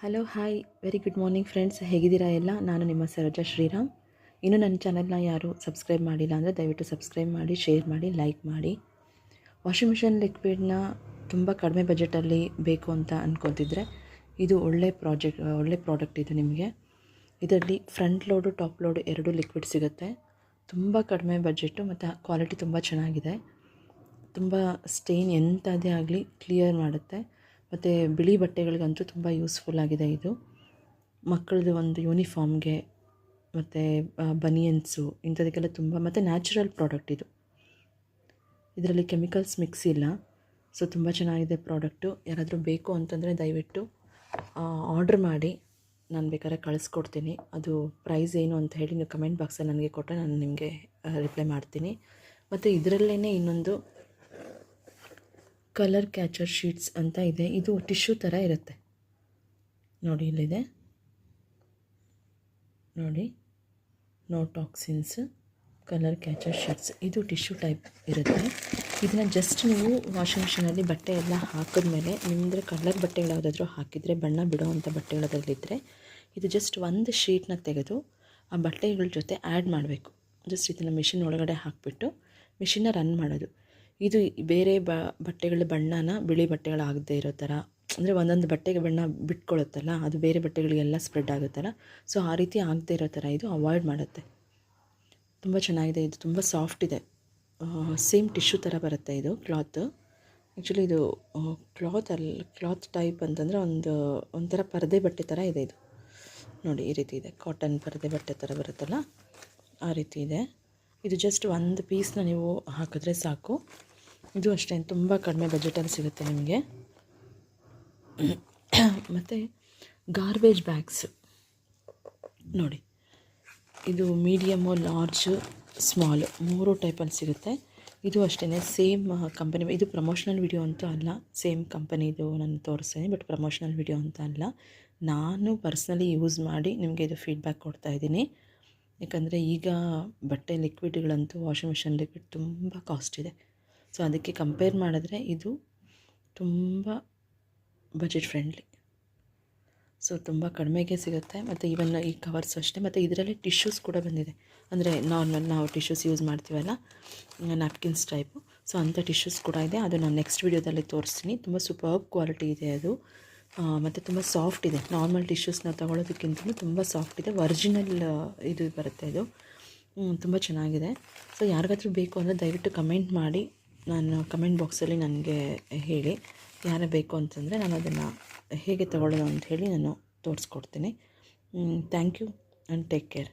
Hello hi very good morning friends, ಹೇಗಿದ್ದೀರಾ ಎಲ್ಲ? ನಾನು ನಿಮ್ಮ ಸರೋಜಾ ಶ್ರೀರಾಮ್. ಇನ್ನೂ ನನ್ನ ಚಾನಲ್ನ ಯಾರು ಸಬ್ಸ್ಕ್ರೈಬ್ ಮಾಡಿಲ್ಲ ಅಂದರೆ ದಯವಿಟ್ಟು ಸಬ್ಸ್ಕ್ರೈಬ್ ಮಾಡಿ, ಶೇರ್ ಮಾಡಿ, ಲೈಕ್ ಮಾಡಿ. ವಾಷಿಂಗ್ ಮಿಷಿನ್ ಲಿಕ್ವಿಡ್ನ ತುಂಬ ಕಡಿಮೆ ಬಜೆಟಲ್ಲಿ ಬೇಕು ಅಂತ ಅಂದ್ಕೊತಿದ್ರೆ ಇದು ಒಳ್ಳೆ ಪ್ರಾಡಕ್ಟ್ ಇದು ನಿಮಗೆ. ಇದರಲ್ಲಿ ಫ್ರಂಟ್ ಲೋಡು ಟಾಪ್ ಲೋಡು ಎರಡು ಲಿಕ್ವಿಡ್ ಸಿಗುತ್ತೆ. ತುಂಬ ಕಡಿಮೆ ಬಜೆಟು ಮತ್ತು ಕ್ವಾಲಿಟಿ ತುಂಬ ಚೆನ್ನಾಗಿದೆ. ತುಂಬ ಸ್ಟೇನ್ ಎಂಥದೇ ಆಗಲಿ ಕ್ಲಿಯರ್ ಮಾಡುತ್ತೆ. ಮತ್ತು ಬಿಳಿ ಬಟ್ಟೆಗಳಿಗಂತೂ ತುಂಬ ಯೂಸ್ಫುಲ್ ಆಗಿದೆ ಇದು. ಮಕ್ಕಳದು ಒಂದು ಯೂನಿಫಾರ್ಮ್ಗೆ ಮತ್ತು ಬನಿಯನ್ಸು ಇಂಥದಕ್ಕೆಲ್ಲ ತುಂಬ, ಮತ್ತು ನ್ಯಾಚುರಲ್ ಪ್ರಾಡಕ್ಟ್ ಇದು. ಇದರಲ್ಲಿ ಕೆಮಿಕಲ್ಸ್ ಮಿಕ್ಸ್ ಇಲ್ಲ. ಸೊ ತುಂಬ ಚೆನ್ನಾಗಿದೆ ಪ್ರಾಡಕ್ಟು. ಯಾರಾದರೂ ಬೇಕು ಅಂತಂದರೆ ದಯವಿಟ್ಟು ಆರ್ಡ್ರ್ ಮಾಡಿ, ನಾನು ಬೇಕಾದ್ರೆ ಕಳಿಸ್ಕೊಡ್ತೀನಿ. ಅದು ಪ್ರೈಸ್ ಏನು ಅಂತ ಹೇಳಿ ನೀವು ಕಮೆಂಟ್ ಬಾಕ್ಸಲ್ಲಿ ನನಗೆ ಕೊಟ್ಟರೆ ನಾನು ನಿಮಗೆ ರಿಪ್ಲೈ ಮಾಡ್ತೀನಿ. ಮತ್ತು ಇದರಲ್ಲೇ ಇನ್ನೊಂದು ಕಲರ್ ಕ್ಯಾಚರ್ ಶೀಟ್ಸ್ ಅಂತ ಇದೆ. ಇದು ಟಿಶ್ಯೂ ಥರ ಇರುತ್ತೆ ನೋಡಿ, ಇಲ್ಲಿದೆ ನೋಡಿ, no toxins colour catcher sheets. ಇದು ಟಿಶ್ಯೂ ಟೈಪ್ ಇರುತ್ತೆ. ಇದನ್ನು ಜಸ್ಟ್ ನೀವು ವಾಷಿಂಗ್ ಮಿಷಿನಲ್ಲಿ ಬಟ್ಟೆ ಎಲ್ಲ ಹಾಕಿದ್ಮೇಲೆ ನಿಮ್ಮದು ಕಲರ್ ಬಟ್ಟೆಗಳು ಯಾವುದಾದ್ರೂ ಹಾಕಿದರೆ, ಬಣ್ಣ ಬಿಡೋವಂಥ ಬಟ್ಟೆಗಳಲ್ಲಿದ್ದರೆ, ಇದು ಜಸ್ಟ್ ಒಂದು ಶೀಟ್ನ ತೆಗೆದು ಆ ಬಟ್ಟೆಗಳ ಜೊತೆ ಆ್ಯಡ್ ಮಾಡಬೇಕು. ಜಸ್ಟ್ ಇದನ್ನು ಮಿಷಿನ್ ಒಳಗಡೆ ಹಾಕಿಬಿಟ್ಟು ಮಿಷಿನ್ನ ರನ್ ಮಾಡೋದು. ಇದು ಬೇರೆ ಬಟ್ಟೆಗಳ ಬಣ್ಣನ ಬಿಳಿ ಬಟ್ಟೆಗಳಾಗದೇ ಇರೋ ಥರ, ಅಂದರೆ ಒಂದೊಂದು ಬಟ್ಟೆಗೆ ಬಣ್ಣ ಬಿಟ್ಕೊಳ್ಳುತ್ತಲ್ಲ, ಅದು ಬೇರೆ ಬಟ್ಟೆಗಳಿಗೆಲ್ಲ ಸ್ಪ್ರೆಡ್ ಆಗುತ್ತಲ್ಲ, ಸೊ ಆ ರೀತಿ ಆಗದೇ ಇರೋ ಥರ ಇದು ಅವಾಯ್ಡ್ ಮಾಡುತ್ತೆ. ತುಂಬ ಚೆನ್ನಾಗಿದೆ. ಇದು ತುಂಬ ಸಾಫ್ಟ್ ಇದೆ. ಸೇಮ್ ಟಿಶ್ಯೂ ಥರ ಬರುತ್ತೆ ಇದು ಕ್ಲಾತ್. ಆ್ಯಕ್ಚುಲಿ ಇದು ಕ್ಲಾತ್ ಟೈಪ್ ಅಂತಂದರೆ ಒಂಥರ ಪರದೆ ಬಟ್ಟೆ ಥರ ಇದೆ ಇದು ನೋಡಿ. ಈ ರೀತಿ ಇದೆ, ಕಾಟನ್ ಪರದೆ ಬಟ್ಟೆ ಥರ ಬರುತ್ತಲ್ಲ, ಆ ರೀತಿ ಇದೆ. ಇದು ಜಸ್ಟ್ ಒಂದು ಪೀಸ್ನ ನೀವು ಹಾಕಿದ್ರೆ ಸಾಕು. ಇದು ಅಷ್ಟೇ ತುಂಬ ಕಡಿಮೆ ಬಜೆಟಲ್ಲಿ ಸಿಗುತ್ತೆ ನಿಮಗೆ. ಮತ್ತು ಗಾರ್ಬೇಜ್ ಬ್ಯಾಗ್ಸ್ ನೋಡಿ, ಇದು ಮೀಡಿಯಮು, ಲಾರ್ಜು, ಸ್ಮಾಲ್ 3 ಟೈಪಲ್ಲಿ ಸಿಗುತ್ತೆ. ಇದು ಅಷ್ಟೇ ಸೇಮ್ ಕಂಪನಿ. ಇದು ಪ್ರಮೋಷನಲ್ ವಿಡಿಯೋ ಅಂತೂ ಅಲ್ಲ, ಸೇಮ್ ಕಂಪನಿದು ನಾನು ತೋರಿಸ್ತೀನಿ, ಬಟ್ ಪ್ರಮೋಷನಲ್ ವಿಡಿಯೋ ಅಂತ ಅಲ್ಲ. ನಾನು ಪರ್ಸ್ನಲಿ ಯೂಸ್ ಮಾಡಿ ನಿಮಗೆ ಇದು ಫೀಡ್ಬ್ಯಾಕ್ ಕೊಡ್ತಾಯಿದ್ದೀನಿ. ಯಾಕಂದರೆ ಈಗ ಬಟ್ಟೆ ಲಿಕ್ವಿಡ್ಗಳಂತೂ ವಾಷಿಂಗ್ ಮಿಷಿನ್ ಲಿಕ್ವಿಡ್ ತುಂಬ ಕಾಸ್ಟ್ ಇದೆ. ಸೊ ಅದಕ್ಕೆ ಕಂಪೇರ್ ಮಾಡಿದ್ರೆ ಇದು ತುಂಬ ಬಜೆಟ್ ಫ್ರೆಂಡ್ಲಿ. ಸೊ ತುಂಬ ಕಡಿಮೆಗೆ ಸಿಗುತ್ತೆ. ಮತ್ತು ಈವನ್ ಈ ಕವರ್ಸ್ ಅಷ್ಟೇ. ಮತ್ತು ಇದರಲ್ಲಿ ಟಿಶ್ಯೂಸ್ ಕೂಡ ಬಂದಿದೆ, ಅಂದರೆ ನಾರ್ಮಲ್ ನಾವು ಟಿಶ್ಯೂಸ್ ಯೂಸ್ ಮಾಡ್ತೀವಲ್ಲ, ನ್ಯಾಪ್ಕಿನ್ಸ್ ಟೈಪು. ಸೊ ಅಂಥ ಟಿಶ್ಯೂಸ್ ಕೂಡ ಇದೆ. ಅದು ನಾನು ನೆಕ್ಸ್ಟ್ ವೀಡಿಯೋದಲ್ಲಿ ತೋರಿಸ್ತೀನಿ. ತುಂಬ ಸೂಪರ್ಬ್ ಕ್ವಾಲಿಟಿ ಇದೆ ಅದು. ಮತ್ತು ತುಂಬ ಸಾಫ್ಟ್ ಇದೆ. ನಾರ್ಮಲ್ ಟಿಶ್ಯೂಸ್ನ ತೊಗೊಳೋದಕ್ಕಿಂತಲೂ ತುಂಬ ಸಾಫ್ಟ್ ಇದೆ. ಒರಿಜಿನಲ್ ಇದು ಬರುತ್ತೆ ಇದು. ತುಂಬ ಚೆನ್ನಾಗಿದೆ. ಸೊ ಯಾರಿಗಾದ್ರೂ ಬೇಕು ಅಂದರೆ ದಯವಿಟ್ಟು ಕಮೆಂಟ್ ಮಾಡಿ, ನಾನು ಕಮೆಂಟ್ ಬಾಕ್ಸಲ್ಲಿ ನನಗೆ ಹೇಳಿ. ಯಾರೇ ಬೇಕು ಅಂತಂದರೆ ನಾನು ಅದನ್ನು ಹೇಗೆ ತೊಗೊಳ್ಳೋದು ಅಂತ ಹೇಳಿ ನಾನು ತೋರಿಸ್ಕೊಡ್ತೀನಿ. Thank you and take care.